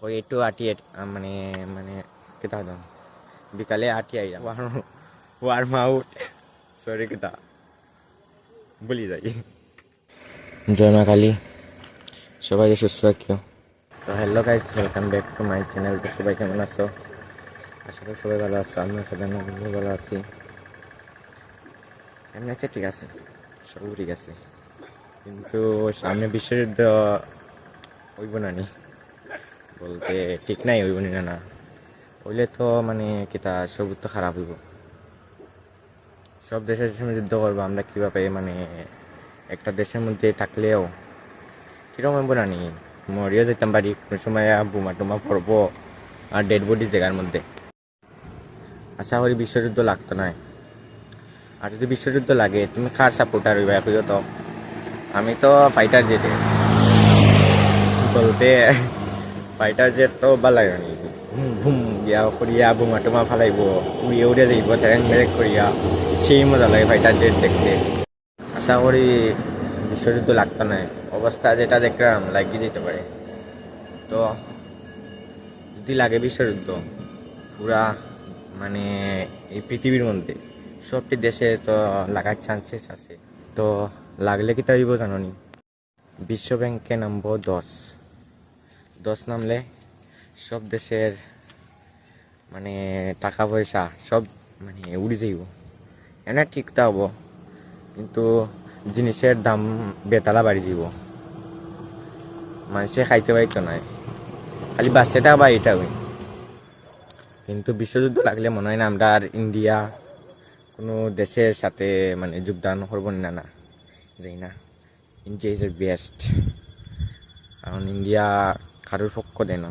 ওই একটু আটিয়ে মানে মানে কেতা হতাম বিকালে আটিয়ে আইলাম ওয়ার্ম আউট সরি কেতা বলি যাই। জয় মা কালী, সবাই সুস্থ রাখিও। তো hello guys, welcome back to my channel. তো সবাই কেমন আছো? আশা করি সবাই ভালো আছো। আমিও সবাই ভালো আছি। এমনি আছে, ঠিক আছে, সব ঠিক আছে, কিন্তু সামনে বিশ্বযুদ্ধ হইব না নি বলতে ঠিক নাই, হইব না না হইলে তো মানে কিতা সব তো খারাপ হইব। সব দেশের সঙ্গে যুদ্ধ করবো আমরা কীভাবে? মানে একটা দেশের মধ্যে থাকলেও কীরকম হইব না নি, মরিও যেতাম পারি কোনো সময়, বোমা টোমা পড়বো আর ডেড বডি জায়গার মধ্যে। আশা করি বিশ্বযুদ্ধ লাগতো না। আর যদি বিশ্বযুদ্ধ লাগে তুমি কার সাপোর্টার হইবা কইও তো? আমি তো ফাইটার জেটে বলতে ফাইটার জেট তো বালাই নি, ঘুম ঘুম গিয়া করিয়া বোমা টোমা ফালাইব, উড়িয়ে উড়ে যাইব ট্যারেক মেরেক করিয়া, সেই মজা লাগে ফাইটার জেট দেখতে। আশা করি বিশ্বযুদ্ধ লাগতো না। অবস্থা যেটা দেখলাম লাগিয়ে যেতে পারে। তো যদি লাগে বিশ্বযুদ্ধ পুরা মানে এই পৃথিবীর মধ্যে সবটি দেশে তো লাগার চান্সেস আছে। তো লাগলে কি তাইব জানো নি? বিশ্ব ব্যাংকে নামবো 10 নামলে সব দেশের মানে টাকা পয়সা সব মানে উড়ে যাইব। এনে ঠিক তা হবো, কিন্তু জিনিসের দাম বেতালা বাড়ি যাব। মানুষে খাইতে পাইতো নয়, খালি বাঁচতে থাকবা এটা হই। কিন্তু বিশ্বযুদ্ধ লাগলে মনে হয় না আমরা আর ইন্ডিয়া কোনো দেশের সাথে মানে যোগদান করবো না, না যাই না। ইন্ডিয়া ইজ এ বেস্ট, কারণ ইন্ডিয়া কারোর পক্ষ দেয় না।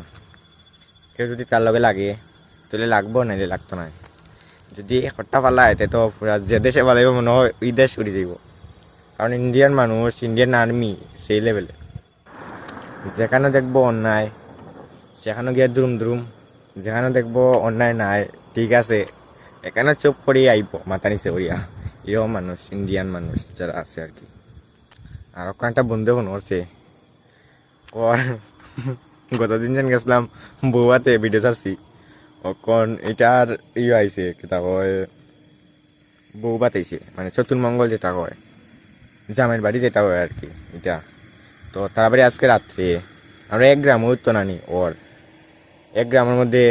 কেউ যদি তার লগে লাগে তাহলে লাগবো, নাইলে লাগতো না। যদি একটা পালা এতে তো পুরা যে দেশে পালাইব মনে হয় ওই দেশ উড়ে যাইব। কারণ ইন্ডিয়ান মানুষ, ইন্ডিয়ান আর্মি সেই লেভেলে, যেখানে দেখবো অন্যায় সেখানে গিয়ে দ্রুম দ্রুম, যেখানে দেখবো অন্যায় নাই ঠিক আছে এখানে চুপ করিয়ে আইব মাথা নিচে করিয়া। এরকম মানুষ ইন্ডিয়ান মানুষ যারা আছে আর কি। আর ওখানটা বন্ধু মনে হচ্ছে গতদিন যেন গেছিলাম বউয়াতে ভিডিও ছাড়ছি, ওখন এটার আইছে কিতা কয় বউবাত আইছে, মানে চতুর্মঙ্গল যেটা কয়, জামের বাড়ি যেটা হয় আর কি এটা। তো তার বাড়ি আজকে রাত্রে আমরা 1 গ্রাম উঠতো নানি ওর 1 গ্রামের মধ্যে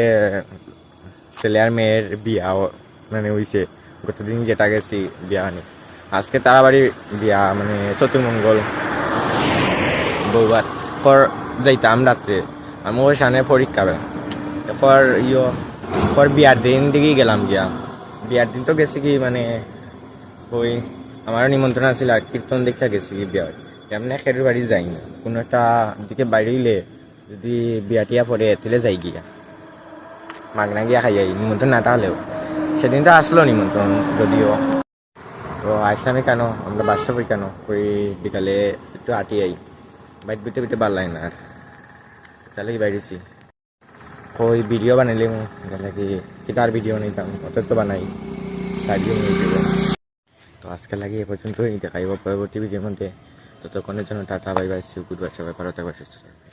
ছেলে আর মেয়ের বিয়া মানে হইছে। গতদিন যেটা গেছি বিয়া আনি, আজকে তারা বাড়ি বিয়া মানে চতুর্মঙ্গল বউবাত পর যাইতাম রাত্রে। আমি ওই সামনে পরীক্ষা তারপর পর বিয়ার দিন দিকেই গেলাম গিয়া। বিয়ার দিন তো গেছি কি মানে ওই আমারও নিমন্ত্রণ আছিল আর কীর্তন দেখা গেছি কি বিয়ার। এমনি খেরুর বাড়ি যাই না, কোনো একটা দিকে বাইরে হইলে যদি বিয়া টিয়া পরে তাহলে যাই গিয়া মাগনা গিয়া খাই যাই, নিমন্ত্রণ না তাহলেও। সেদিন তো আসলো নিমন্ত্রণ যদিও। তো আসলামই কেন আমরা বাস্তবে কেন ওই বিকালে একটু আটি আই, বাইর বিতে বিতে পারলাই না আর তাহলে কি বাইরেছি। ওই ভিডিও বানাইলে কি তার ভিডিও নিতাম, অত তো বানাই সাইডিও নিয়ে দেবো। তো আজকে লাগে এ পর্যন্তই, দেখাইব পরবর্তী ভিডিওর মধ্যে। ততক্ষণের জন্য tata, bye bye, see you, goodbye, সবাই ভালো থাকবে, সুস্থ থাকবে।